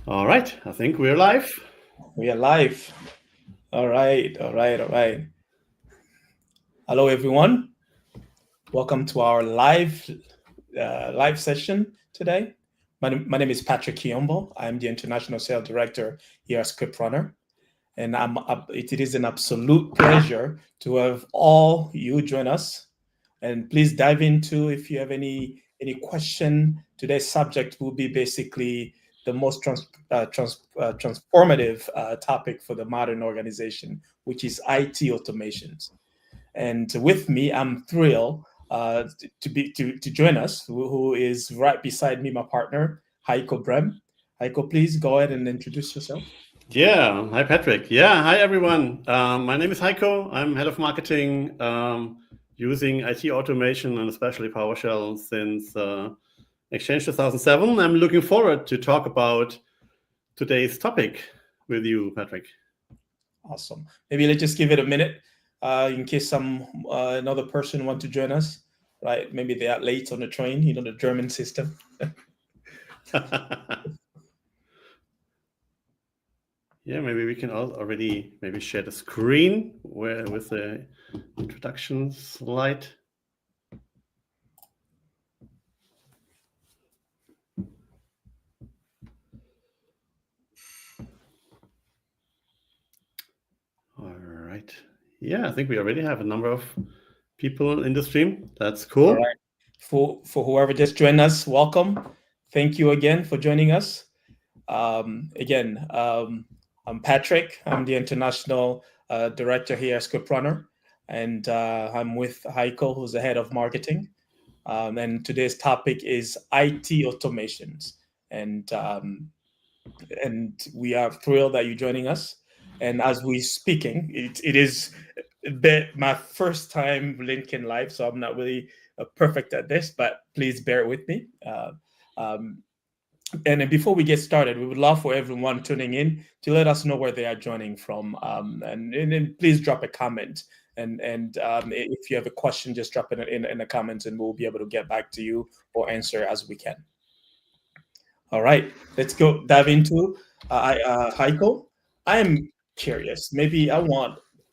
All right, I think we're live. We are live. All right, all right, all right. Hello, everyone. Welcome to our live session today. My name is Patrick Kiombo. I'm the International Sales Director here at ScriptRunner, and it is an absolute pleasure to have all you join us. And please dive into if you have any question. Today's subject will be basically the most transformative topic for the modern organization, which is IT automations. And with me, I'm thrilled to join us, who is right beside me, my partner, Heiko Brem. Heiko, please go ahead and introduce yourself. Yeah, hi Patrick. Yeah, hi everyone. My name is Heiko. I'm head of marketing, using IT automation and especially PowerShell since Exchange 2007. I'm looking forward to talk about today's topic with you, Patrick. Awesome. Maybe let's just give it a minute in case some another person want to join us. Right? Maybe they are late on the train. You know the German system. Yeah, maybe we can already maybe share the screen with the introduction slide. All right. Yeah, I think we already have a number of people in the stream. That's All cool. right. For whoever just joined us, welcome. Thank you again for joining us. Again, I'm Patrick. I'm the international director here at ScriptRunner, and I'm with Heiko, who's the head of marketing. And today's topic is IT automations, and um, and we are thrilled that you're joining us. And as we're speaking, it is my first time linking live, so I'm not really perfect at this, but please bear with me. Um, and then before we get started, we would love for everyone tuning in to let us know where they are joining from, and then please drop a comment. And if you have a question, just drop it in the comments, and we'll be able to get back to you or answer as we can. All right, let's go dive into Heiko. I am curious.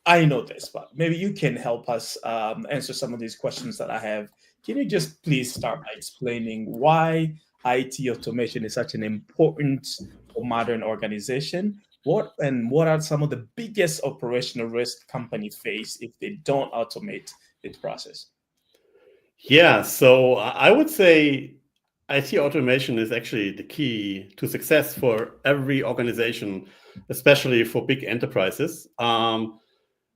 I know this, but maybe you can help us answer some of these questions that I have. Can you just please start by explaining why IT automation is such an important for modern organization? What are some of the biggest operational risks companies face if they don't automate this process? Yeah, so I would say IT automation is actually the key to success for every organization, especially for big enterprises,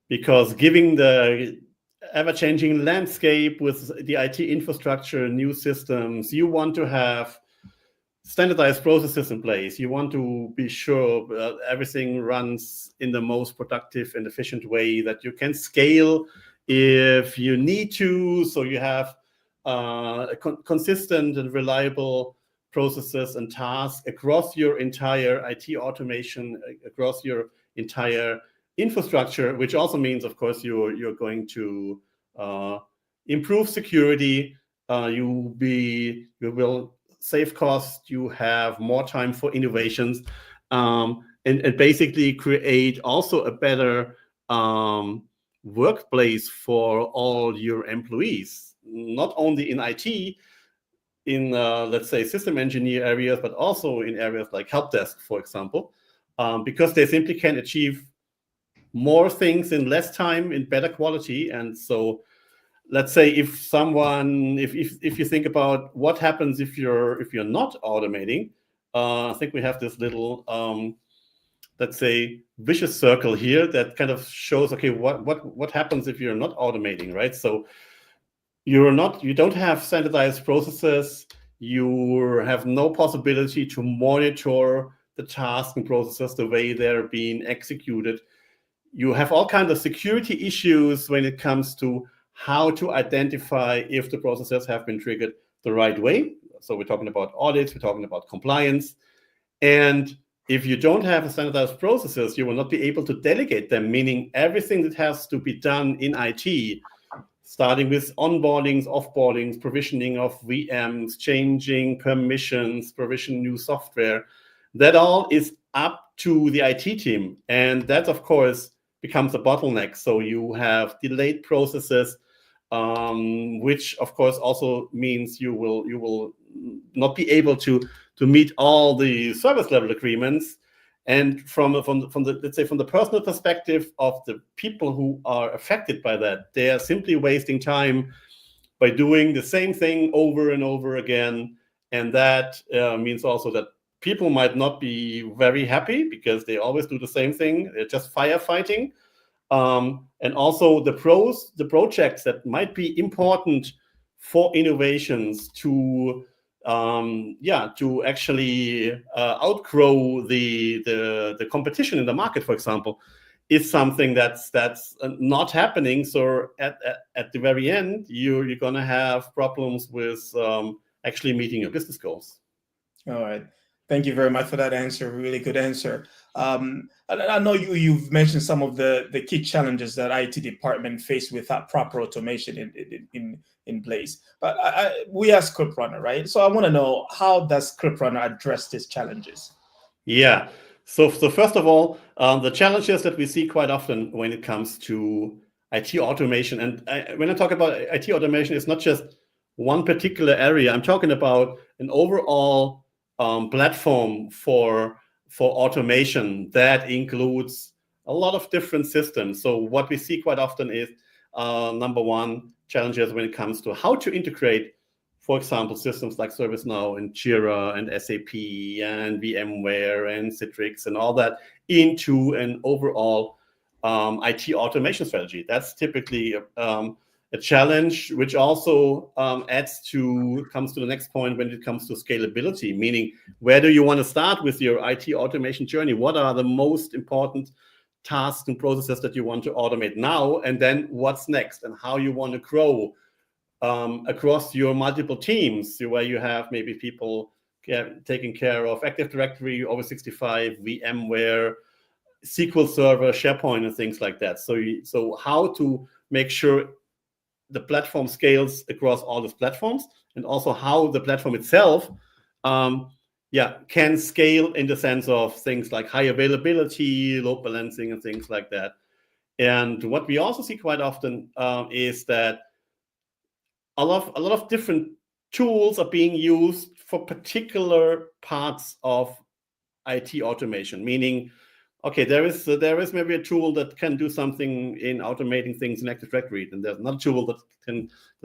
because giving the ever-changing landscape with the IT infrastructure, new systems, you want to have standardized processes in place. You want to be sure that everything runs in the most productive and efficient way, that you can scale if you need to. So you have consistent and reliable processes and tasks across your entire IT automation, across your entire infrastructure, which also means, of course, you're going to improve security. You will save costs, you have more time for innovations, and basically create also a better workplace for all your employees, not only in IT, in let's say system engineer areas, but also in areas like help desk, for example, because they simply can achieve more things in less time in better quality. And so let's say if you think about what happens if you're not automating, I think we have this little let's say vicious circle here that kind of shows, okay, what happens if you're not automating, right? So you don't have standardized processes, you have no possibility to monitor the tasks and processes the way they're being executed. You have all kinds of security issues when it comes to how to identify if the processes have been triggered the right way. So we're talking about audits, we're talking about compliance. And if you don't have standardized processes, you will not be able to delegate them, meaning everything that has to be done in IT, starting with onboardings, offboardings, provisioning of VMs, changing permissions, provision new software, that all is up to the IT team. And that, of course, becomes a bottleneck. So you have delayed processes, which, of course, also means you will not be able to meet all the service level agreements. And from the let's say from the personal perspective of the people who are affected by that, they are simply wasting time by doing the same thing over and over again. And that means also that people might not be very happy because they always do the same thing. They're just firefighting. And also the projects that might be important for innovations to actually outgrow the competition in the market, for example, is something that's not happening. So at the very end, you're going to have problems with actually meeting your business goals. All right. Thank you very much for that answer. Really good answer. I know you've mentioned some of the key challenges that IT department face without proper automation in place. But we are ScriptRunner, right? So I want to know, how does ScriptRunner address these challenges? Yeah. So first of all, the challenges that we see quite often when it comes to IT automation, and when I talk about IT automation, it's not just one particular area. I'm talking about an overall platform for automation that includes a lot of different systems. So what we see quite often is number one, challenges when it comes to how to integrate, for example, systems like ServiceNow and Jira and SAP and VMware and Citrix and all that into an overall IT automation strategy. That's typically a challenge, which also comes to the next point when it comes to scalability, meaning where do you want to start with your IT automation journey? What are the most important tasks and processes that you want to automate now? And then what's next, and how you want to grow across your multiple teams, where you have maybe people taking care of Active Directory, Office 365, VMware, SQL Server, SharePoint, and things like that. So how to make sure the platform scales across all these platforms, and also how the platform itself can scale in the sense of things like high availability, load balancing, and things like that. And what we also see quite often is that a lot of different tools are being used for particular parts of IT automation, meaning, okay, there is maybe a tool that can do something in automating things in Active Directory, and there's another tool that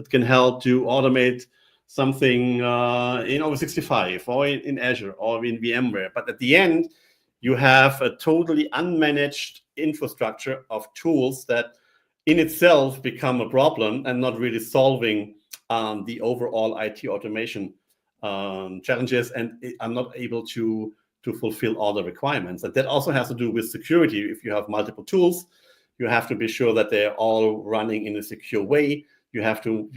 can help to automate something in Office 365 or in Azure or in VMware. But at the end, you have a totally unmanaged infrastructure of tools that in itself become a problem and not really solving the overall IT automation challenges, and I'm not able to fulfill all the requirements. And that also has to do with security. If you have multiple tools, you have to be sure that they're all running in a secure way. You have to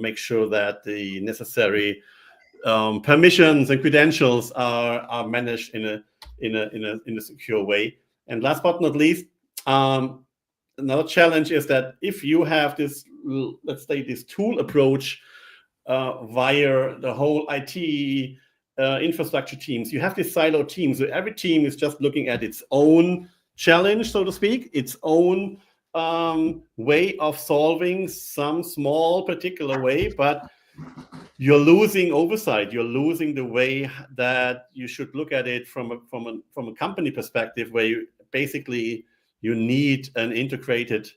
make sure that the necessary permissions and credentials are managed in a secure way. And last but not least, another challenge is that if you have this, let's say, this tool approach via the whole IT infrastructure teams, you have these silo teams. So every team is just looking at its own challenge, so to speak, its own way of solving some small particular way, but you're losing oversight. You're losing the way that you should look at it from a company perspective, where you need an integrated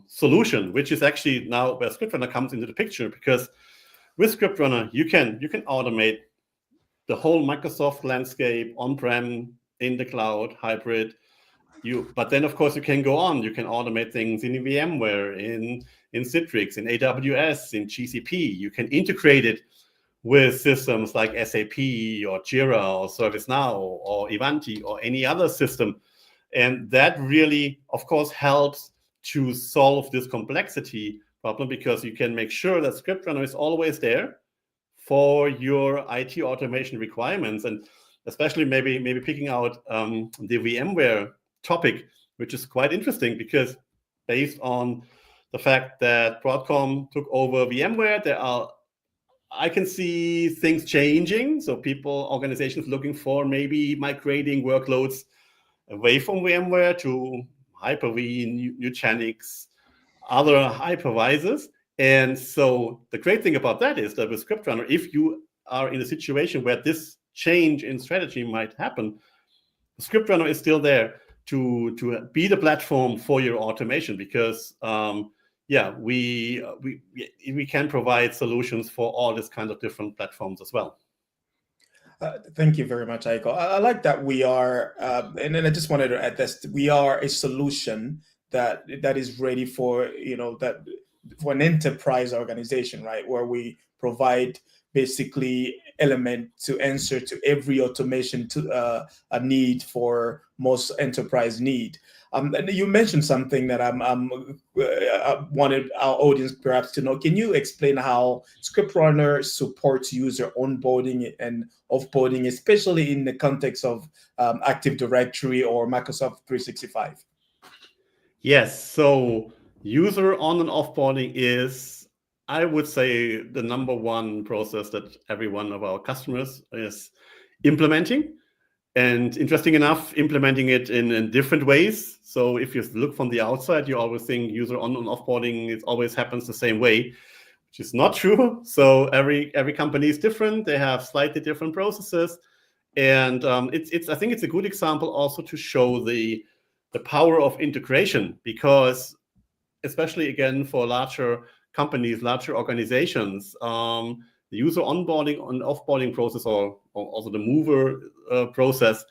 solution, which is actually now where ScriptRunner comes into the picture. Because with ScriptRunner, you can automate the whole Microsoft landscape, on-prem, in the cloud, hybrid. But then, of course, you can go on. You can automate things in VMware, in Citrix, in AWS, in GCP. You can integrate it with systems like SAP or Jira or ServiceNow or Ivanti or any other system. And that really, of course, helps to solve this complexity problem, because you can make sure that ScriptRunner is always there for your IT automation requirements. And especially maybe picking out the VMware topic, which is quite interesting, because based on the fact that Broadcom took over VMware, there are I can see things changing. So organizations looking for maybe migrating workloads away from VMware to Hyper-V, Nutanix, other hypervisors. And so the great thing about that is that with ScriptRunner, if you are in a situation where this change in strategy might happen, ScriptRunner is still there to be the platform for your automation, because we can provide solutions for all this kind of different platforms as well. Thank you very much, Aiko. I like that we are, and then I just wanted to add this: we are a solution that is ready for for an enterprise organization, right? Where we provide basically element to answer to every automation to a need for most enterprise need. And you mentioned something that I wanted our audience perhaps to know. Can you explain how ScriptRunner supports user onboarding and offboarding, especially in the context of Active Directory or Microsoft 365? Yes, so user on and offboarding is, I would say, the number one process that every one of our customers is implementing. And interesting enough, implementing it in different ways. So if you look from the outside, you always think user on and offboarding, it always happens the same way, which is not true. So every company is different. They have slightly different processes. And I think it's a good example also to show the power of integration, because especially again for larger companies, larger organizations, the user onboarding and offboarding process, or also the mover process,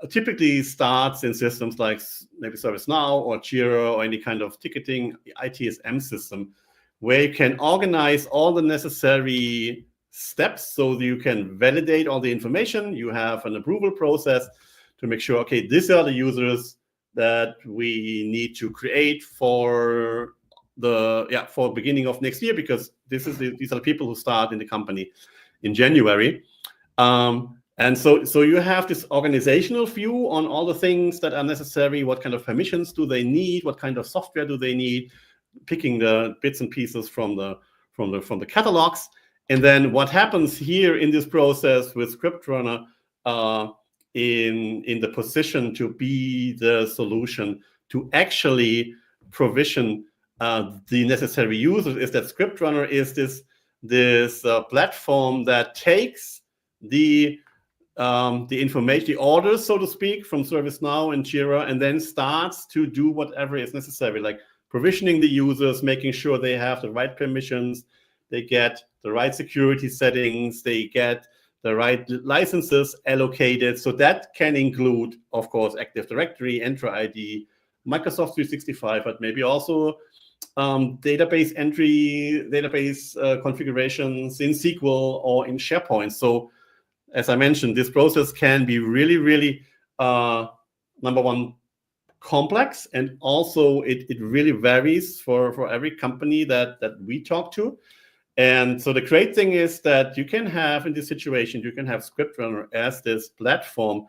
typically starts in systems like maybe ServiceNow or Jira or any kind of ticketing ITSM system, where you can organize all the necessary steps so that you can validate all the information. You have an approval process to make sure, okay, these are the users that we need to create for beginning of next year, because these are the people who start in the company in January. And so you have this organizational view on all the things that are necessary. What kind of permissions do they need? What kind of software do they need? Picking the bits and pieces from the catalogs. And then what happens here in this process with ScriptRunner, in the position to be the solution to actually provision the necessary users, is that ScriptRunner is this platform that takes the information, the orders, so to speak, from ServiceNow and Jira, and then starts to do whatever is necessary, like provisioning the users, making sure they have the right permissions, they get the right security settings, they get the right licenses allocated. So that can include, of course, Active Directory, Entra ID, Microsoft 365, but maybe also database entry, database configurations in SQL or in SharePoint. So as I mentioned, this process can be really, really, number one, complex, and also it really varies for every company that we talk to. And so the great thing is that you can have, in this situation, you can have ScriptRunner as this platform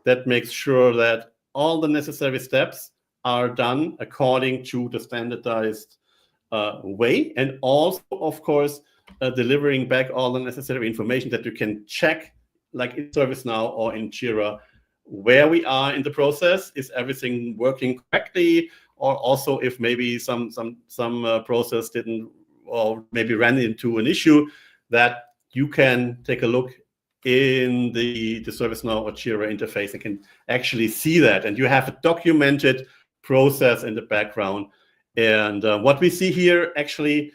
that makes sure that all the necessary steps are done according to the standardized way, and also, of course, delivering back all the necessary information that you can check, like in ServiceNow or in Jira, where we are in the process. Is everything working correctly? Or also if maybe some process didn't, or maybe ran into an issue, that you can take a look in the ServiceNow or Jira interface and can actually see that. And you have a documented process in the background. And what we see here, actually,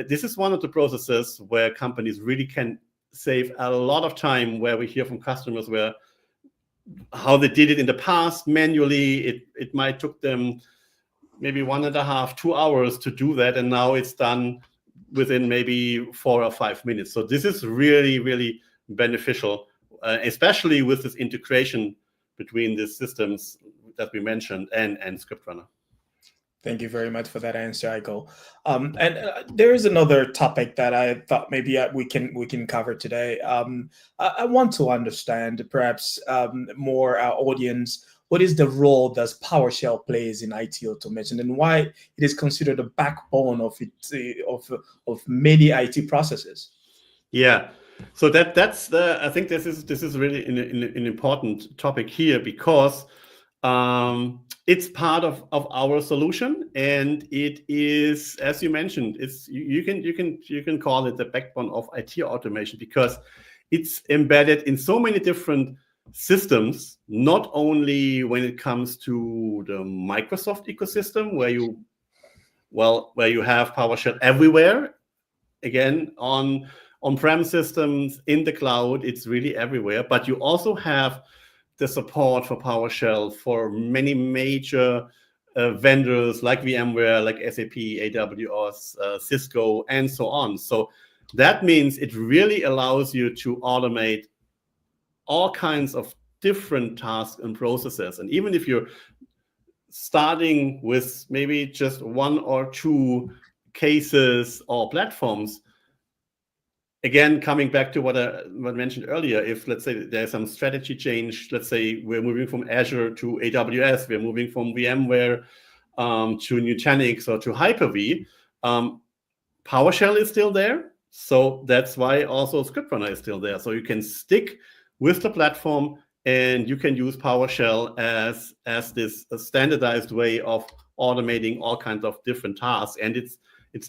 this is one of the processes where companies really can save a lot of time, where we hear from customers where how they did it in the past manually. It might took them maybe 1.5, 2 hours to do that, and now it's done within maybe 4 or 5 minutes. So this is really, really beneficial, especially with this integration between the systems that we mentioned and ScriptRunner. Thank you very much for that answer, Aiko. And there is another topic that I thought maybe we can cover today. I want to understand, perhaps more our audience, what is the role that PowerShell plays in IT automation, and why it is considered a backbone of many IT processes? Yeah. So that's the, I think this is really an important topic here, because it's part of our solution, and it is, as you mentioned, it's you can call it the backbone of IT automation, because it's embedded in so many different systems, not only when it comes to the Microsoft ecosystem, where you have PowerShell everywhere. Again, on-prem systems, in the cloud, it's really everywhere. But you also have the support for PowerShell for many major vendors like VMware, like SAP, AWS, Cisco, and so on. So that means it really allows you to automate all kinds of different tasks and processes. And even if you're starting with maybe just one or two cases or platforms, again, coming back to what I mentioned earlier, if let's say there's some strategy change, let's say we're moving from Azure to AWS, we're moving from VMware to Nutanix or to Hyper-V, PowerShell is still there. So that's why also ScriptRunner is still there. So you can stick with the platform, and you can use PowerShell as this standardized way of automating all kinds of different tasks. And it's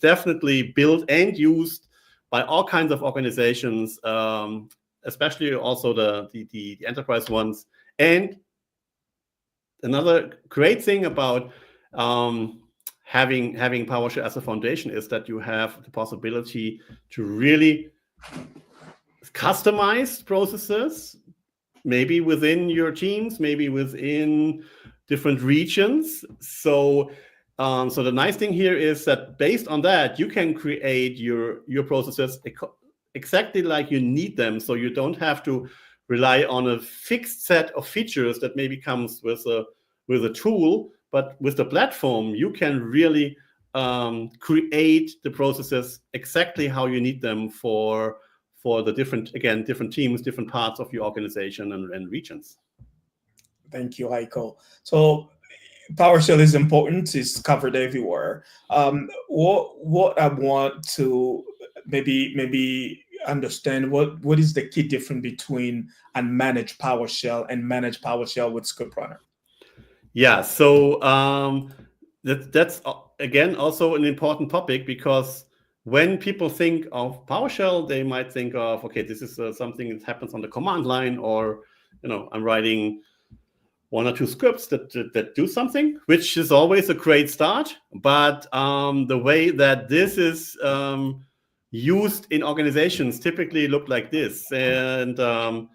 definitely built and used by all kinds of organizations, especially also the enterprise ones. And another great thing about having PowerShell as a foundation is that you have the possibility to really customize processes, maybe within your teams, maybe within different regions. So the nice thing here is that based on that, you can create your processes exactly like you need them. So you don't have to rely on a fixed set of features that maybe comes with a tool, but with the platform, you can really create the processes exactly how you need them for the different teams, different parts of your organization and regions. Thank you, Heiko. So PowerShell is important. It's covered everywhere. What I want to maybe understand, what is the key difference between unmanaged PowerShell and managed PowerShell with ScriptRunner? Yeah, so that's again also an important topic, because when people think of PowerShell, they might think of, okay, this is something that happens on the command line, or I'm writing one or two scripts that do something, which is always a great start. But the way that this is used in organizations typically look like this. And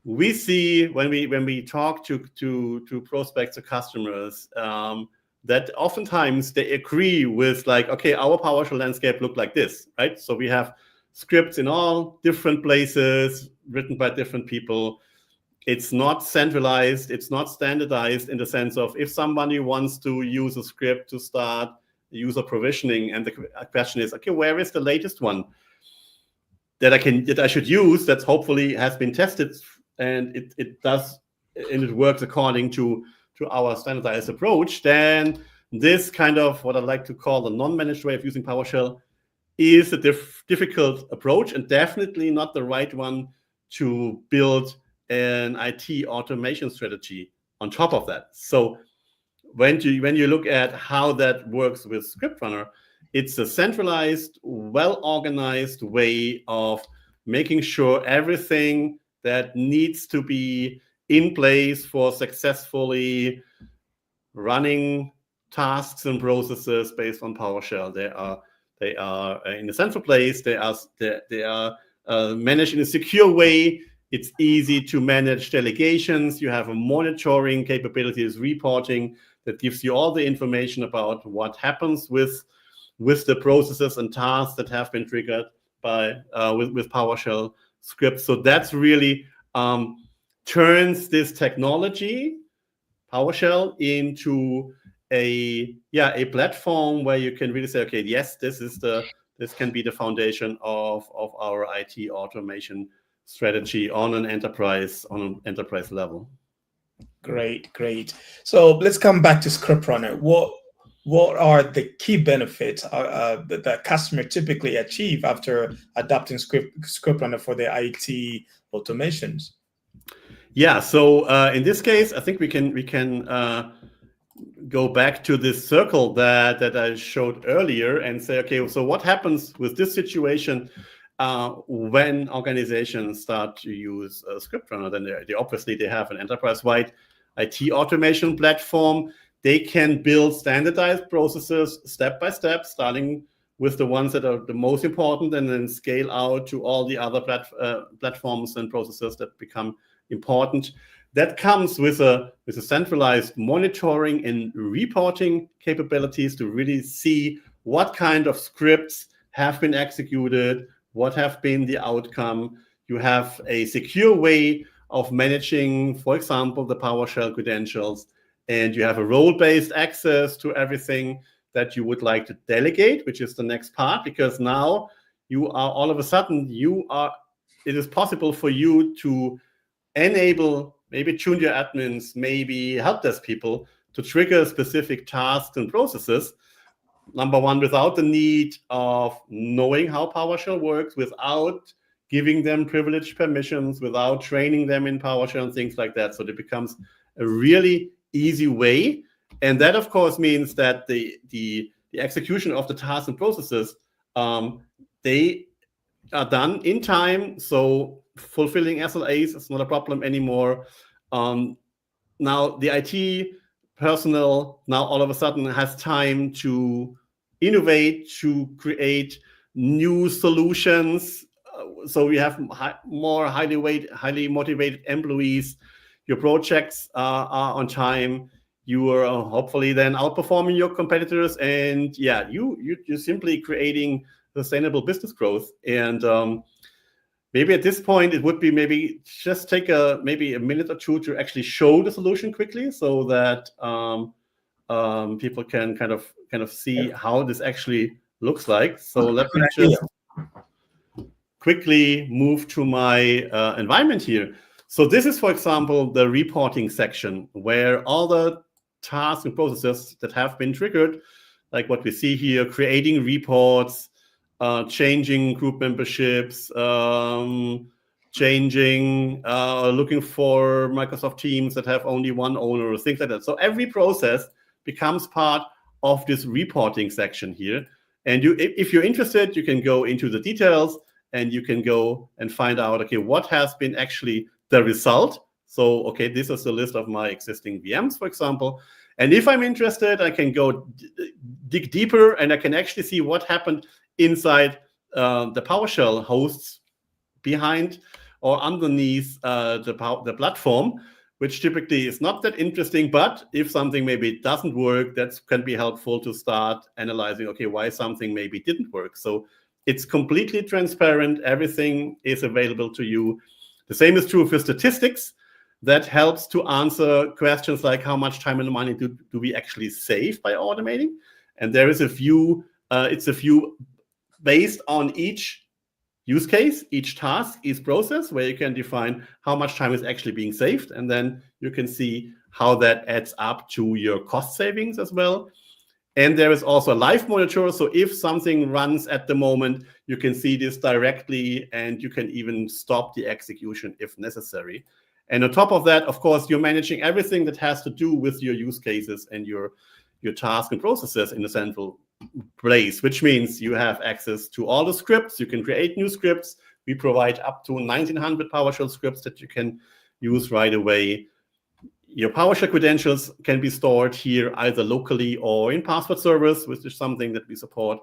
we see when we talk to prospects or customers, that oftentimes they agree with, like, okay, our PowerShell landscape look like this, right? So we have scripts in all different places, written by different people. It's not centralized, it's not standardized in the sense of, if somebody wants to use a script to start user provisioning, and the question is, okay, where is the latest one that I should use, that hopefully has been tested, and it does, and it works according to our standardized approach, then this kind of what I like to call the non-managed way of using PowerShell is a difficult approach, and definitely not the right one to build an IT automation strategy on top of that. So when you look at how that works with ScriptRunner, it's a centralized, well-organized way of making sure everything that needs to be in place for successfully running tasks and processes based on PowerShell. They are in a central place. They are managed in a secure way. It's easy to manage delegations. You have a monitoring capabilities, reporting that gives you all the information about what happens with the processes and tasks that have been triggered by with PowerShell scripts. So that's really turns this technology, PowerShell, into a platform where you can really say, okay, yes, this can be the foundation of our IT automation strategy on an enterprise level. Great. So let's come back to ScriptRunner. what are the key benefits that the customer typically achieve after adopting ScriptRunner for their IT automations? Yeah, so in this case, I think we can go back to this circle that I showed earlier and say, okay, so what happens with this situation when organizations start to use ScriptRunner? Then they obviously they have an enterprise-wide IT automation platform. They can build standardized processes step by step, starting with the ones that are the most important, and then scale out to all the other platforms and processes that become important. That comes with a centralized monitoring and reporting capabilities to really see what kind of scripts have been executed, what have been the outcome. You have a secure way of managing, for example, the PowerShell credentials, and you have a role-based access to everything that you would like to delegate, which is the next part, because now you are all of a sudden, it is possible for you to enable maybe junior admins, maybe help desk people to trigger specific tasks and processes. Number one, without the need of knowing how PowerShell works, without giving them privileged permissions, without training them in PowerShell and things like that. So it becomes a really easy way. And that, of course, means that the execution of the tasks and processes, they are done in time. So fulfilling SLAs is not a problem anymore. Now the IT personnel now all of a sudden has time to innovate, to create new solutions. So we have more highly motivated employees. Your projects are on time. You are hopefully then outperforming your competitors, and yeah, you're simply creating sustainable business growth. And maybe at this point, it would be maybe just take maybe a minute or two to actually show the solution quickly, so that people can kind of see how this actually looks like. So let me just quickly move to my environment here. So this is, for example, the reporting section where all the tasks and processes that have been triggered, like what we see here, creating reports, changing group memberships, changing, looking for Microsoft Teams that have only one owner, things like that. So every process becomes part of this reporting section here. And if you're interested, you can go into the details and you can go and find out, okay, what has been actually the result. So, okay, this is the list of my existing VMs, for example. And if I'm interested, I can go dig deeper and I can actually see what happened inside the PowerShell hosts behind or underneath the platform, which typically is not that interesting. But if something maybe doesn't work, that can be helpful to start analyzing, okay, why something maybe didn't work. So it's completely transparent. Everything is available to you. The same is true for statistics. That helps to answer questions like how much time and money do we actually save by automating? And there is a view, it's a view based on each use case, each task, each process, where you can define how much time is actually being saved. And then you can see how that adds up to your cost savings as well. And there is also a live monitor. So if something runs at the moment, you can see this directly and you can even stop the execution if necessary. And on top of that, of course, you're managing everything that has to do with your use cases and your tasks and processes in a central place, which means you have access to all the scripts. You can create new scripts. We provide up to 1,900 PowerShell scripts that you can use right away. Your PowerShell credentials can be stored here either locally or in password servers, which is something that we support.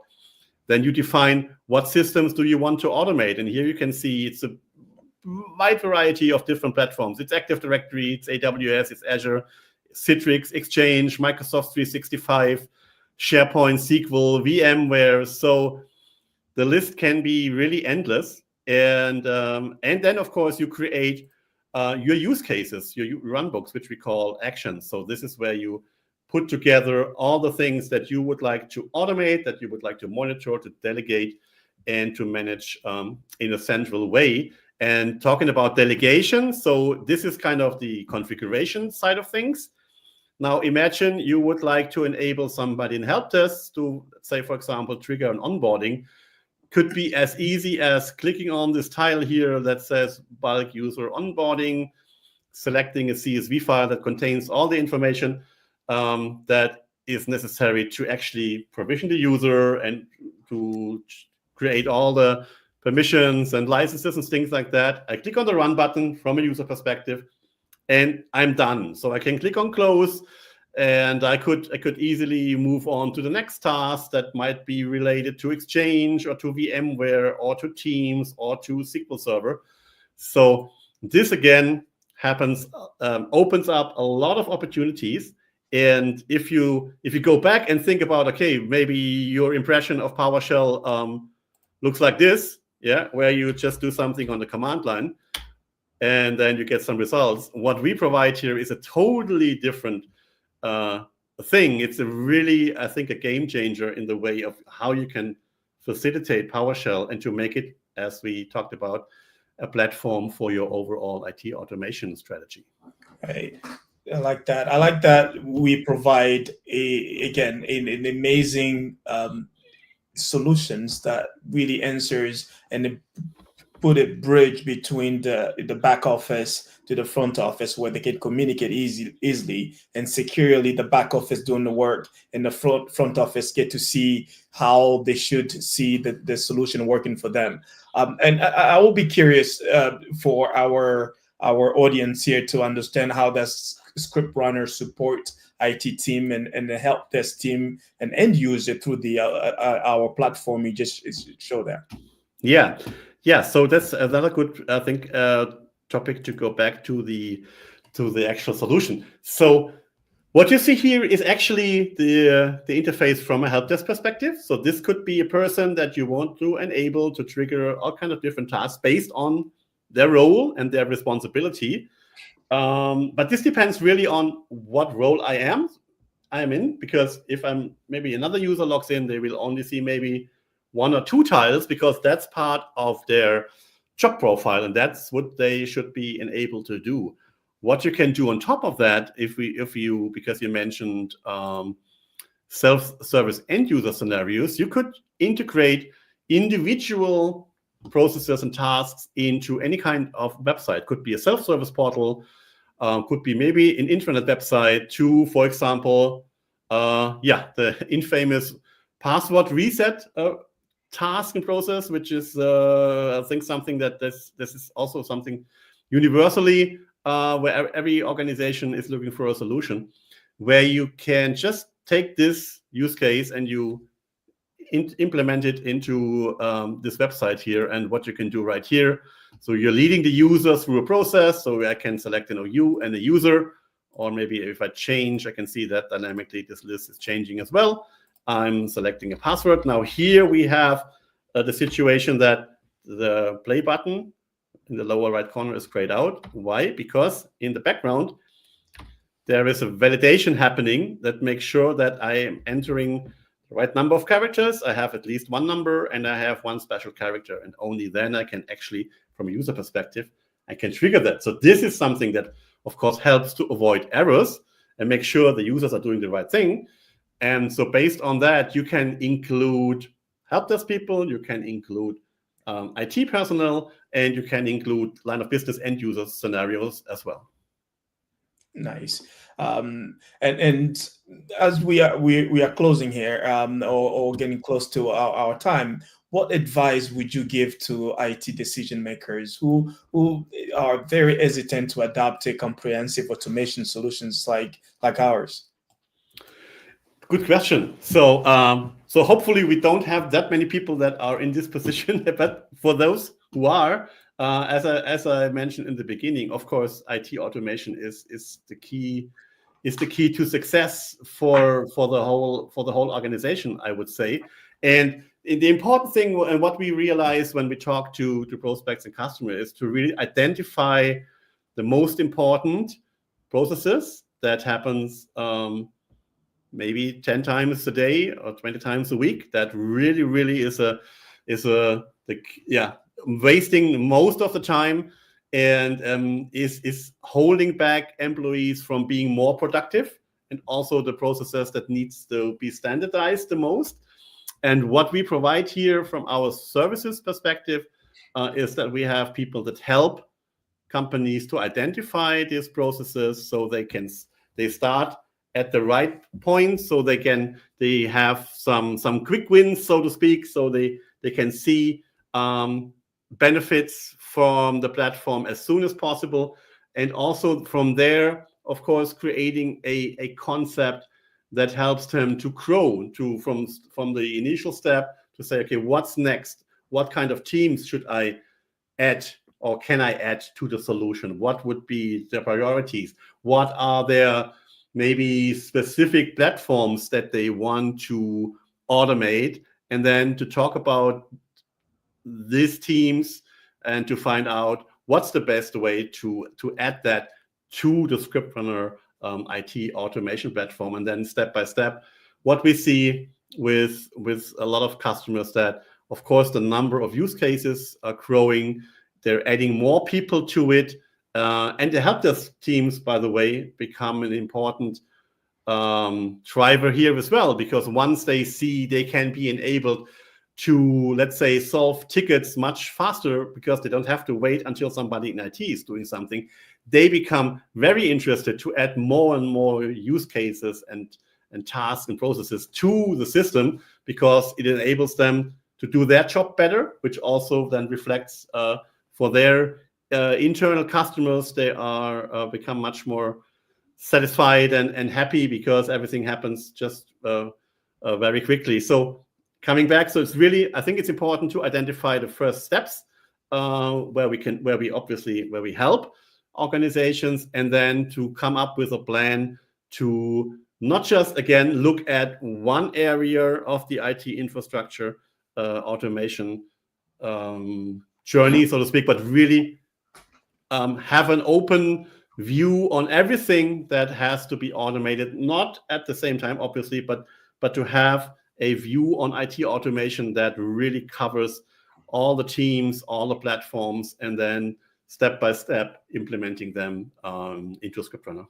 Then you define what systems do you want to automate. And here you can see it's a wide variety of different platforms. It's Active Directory, it's AWS, it's Azure, Citrix, Exchange, Microsoft 365, SharePoint, SQL, VMware. So the list can be really endless. And then, of course, you create your use cases, your runbooks, which we call actions. So this is where you put together all the things that you would like to automate, that you would like to monitor, to delegate, and to manage in a central way. And talking about delegation, so this is kind of the configuration side of things. Now imagine you would like to enable somebody in help desk to, say, for example, trigger an onboarding. Could be as easy as clicking on this tile here that says bulk user onboarding, selecting a CSV file that contains all the information that is necessary to actually provision the user and to create all the permissions and licenses and things like that. I click on the run button from a user perspective, and I'm done. So I can click on close, and I could easily move on to the next task that might be related to Exchange or to VMware or to Teams or to SQL Server. So this again happens, opens up a lot of opportunities. And if you go back and think about, okay, maybe your impression of PowerShell looks like this, yeah, where you just do something on the command line and then you get some results. What we provide here is a totally different thing. It's a really, I think, a game changer in the way of how you can facilitate PowerShell and to make it, as we talked about, a platform for your overall IT automation strategy. Right. I like that. I like that we provide an amazing solutions that really answers and put a bridge between the back office to the front office where they can communicate easily and securely. The back office doing the work and the front office get to see how they should see the solution working for them. And I will be curious for our audience here to understand how does ScriptRunner support IT team and the help desk team and end user through the our platform you just showed there. Yeah. So that's another good, I think, topic to go back to the actual solution. So what you see here is actually the interface from a help desk perspective. So this could be a person that you want to enable to trigger all kinds of different tasks based on their role and their responsibility. But this depends really on what role I am in, because if I'm maybe another user logs in, they will only see maybe one or two tiles because that's part of their job profile and that's what they should be enabled to do. What you can do on top of that, because you mentioned self-service end user scenarios, you could integrate individual processes and tasks into any kind of website. Could be a self-service portal, could be maybe an intranet website to, for example, the infamous password reset task and process, which is I think something that this is also something universally where every organization is looking for a solution, where you can just take this use case and you implement it into this website here. And what you can do right here, so you're leading the user through a process. So I can select you and the user, or maybe if I change, I can see that dynamically this list is changing as well. I'm selecting a password. Now here we have the situation that the play button in the lower right corner is grayed out. Why? Because in the background, there is a validation happening that makes sure that I am entering the right number of characters. I have at least one number and I have one special character. And only then I can actually, from a user perspective, I can trigger that. So this is something that, of course, helps to avoid errors and make sure the users are doing the right thing. And so based on that, you can include help desk people, you can include IT personnel, and you can include line of business end user scenarios as well. Nice. And as we are closing here, or getting close to our time, what advice would you give to IT decision makers who are very hesitant to adopt a comprehensive automation solutions like ours? Good question. So hopefully we don't have that many people that are in this position, but for those who are, as I mentioned in the beginning, of course, IT automation is the key to success for the whole organization, I would say. And the important thing, and what we realize when we talk to prospects and customers, is to really identify the most important processes that happens maybe 10 times a day or 20 times a week. That really is wasting most of the time and is holding back employees from being more productive and also the processes that needs to be standardized the most. And what we provide here from our services perspective is that we have people that help companies to identify these processes, so they start at the right point, so they have some quick wins, so to speak, so they can see benefits from the platform as soon as possible, and also from there, of course, creating a concept that helps them to grow from the initial step to say, okay, what's next? What kind of teams should I add or can I add to the solution? What would be the priorities? What are their maybe specific platforms that they want to automate? And then to talk about these teams and to find out what's the best way to add that to the ScriptRunner IT automation platform. And then step by step, what we see with a lot of customers, that of course the number of use cases are growing. They're adding more people to it, and the help desk teams, by the way, become an important driver here as well, because once they see they can be enabled to, let's say, solve tickets much faster because they don't have to wait until somebody in IT is doing something, they become very interested to add more and more use cases and tasks and processes to the system, because it enables them to do their job better, which also then reflects for their internal customers. They are become much more satisfied and happy because everything happens just very quickly. So coming back, so it's really, I think it's important to identify the first steps where we help organizations, and then to come up with a plan to not just, again, look at one area of the IT infrastructure automation journey, so to speak, but really have an open view on everything that has to be automated, not at the same time, obviously, but to have a view on IT automation that really covers all the teams, all the platforms, and then step by step implementing them into ScriptRunner.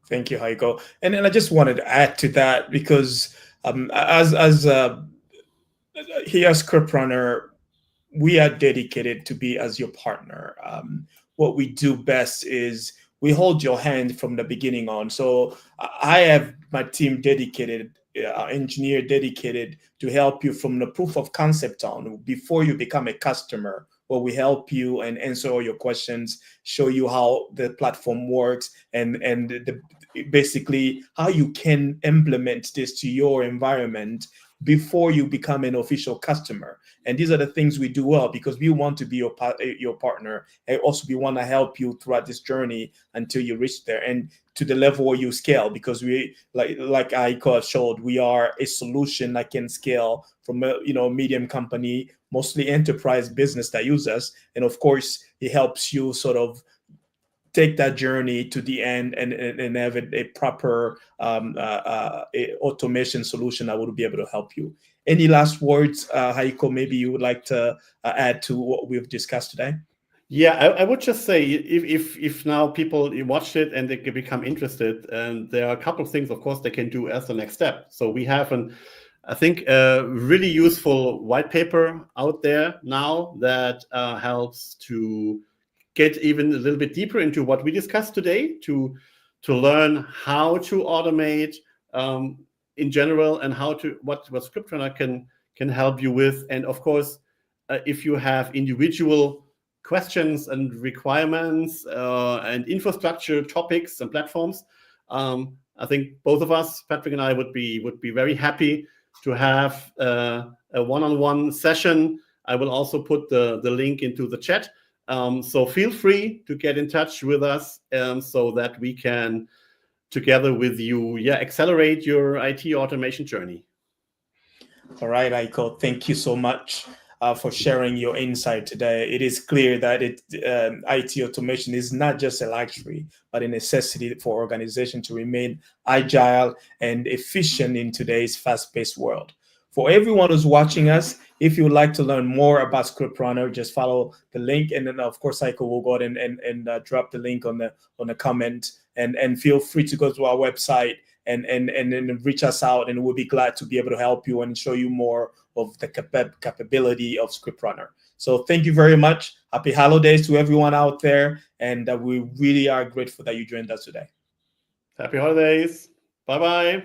Thank you, Heiko. And then I just wanted to add to that, because as here at ScriptRunner, we are dedicated to be as your partner. What we do best is we hold your hand from the beginning on. So I have my team dedicated, engineer dedicated to help you from the proof of concept on, before you become a customer, where we help you and answer all your questions, show you how the platform works, and basically how you can implement this to your environment before you become an official customer. And these are the things we do well, because we want to be your partner, and also we want to help you throughout this journey until you reach there and to the level where you scale, because we, like Heiko showed, we are a solution that can scale from a medium company, mostly enterprise business that use us. And of course, it helps you sort of take that journey to the end and have a proper automation solution that would be able to help you. Any last words, Heiko, maybe you would like to add to what we've discussed today? Yeah, I would just say, if now people watch it and they can become interested, and there are a couple of things, of course, they can do as the next step. So we have I think a really useful white paper out there now that helps to get even a little bit deeper into what we discussed today, to learn how to automate in general, and what ScriptRunner can help you with. And of course, if you have individual questions and requirements and infrastructure topics and platforms, I think both of us, Patrick and I, would be very happy to have a one-on-one session. I will also put the link into the chat. So feel free to get in touch with us so that we can, together with you, accelerate your IT automation journey. All right, Heiko, thank you so much for sharing your insight today. It is clear that IT automation is not just a luxury, but a necessity for organizations to remain agile and efficient in today's fast-paced world. For everyone who's watching us, if you would like to learn more about ScriptRunner, just follow the link, and then of course Heiko will go ahead and drop the link on the comment, and feel free to go to our website and then reach us out, and we'll be glad to be able to help you and show you more of the capability of ScriptRunner. So thank you very much. Happy holidays to everyone out there, and we really are grateful that you joined us today. Happy holidays. Bye-bye.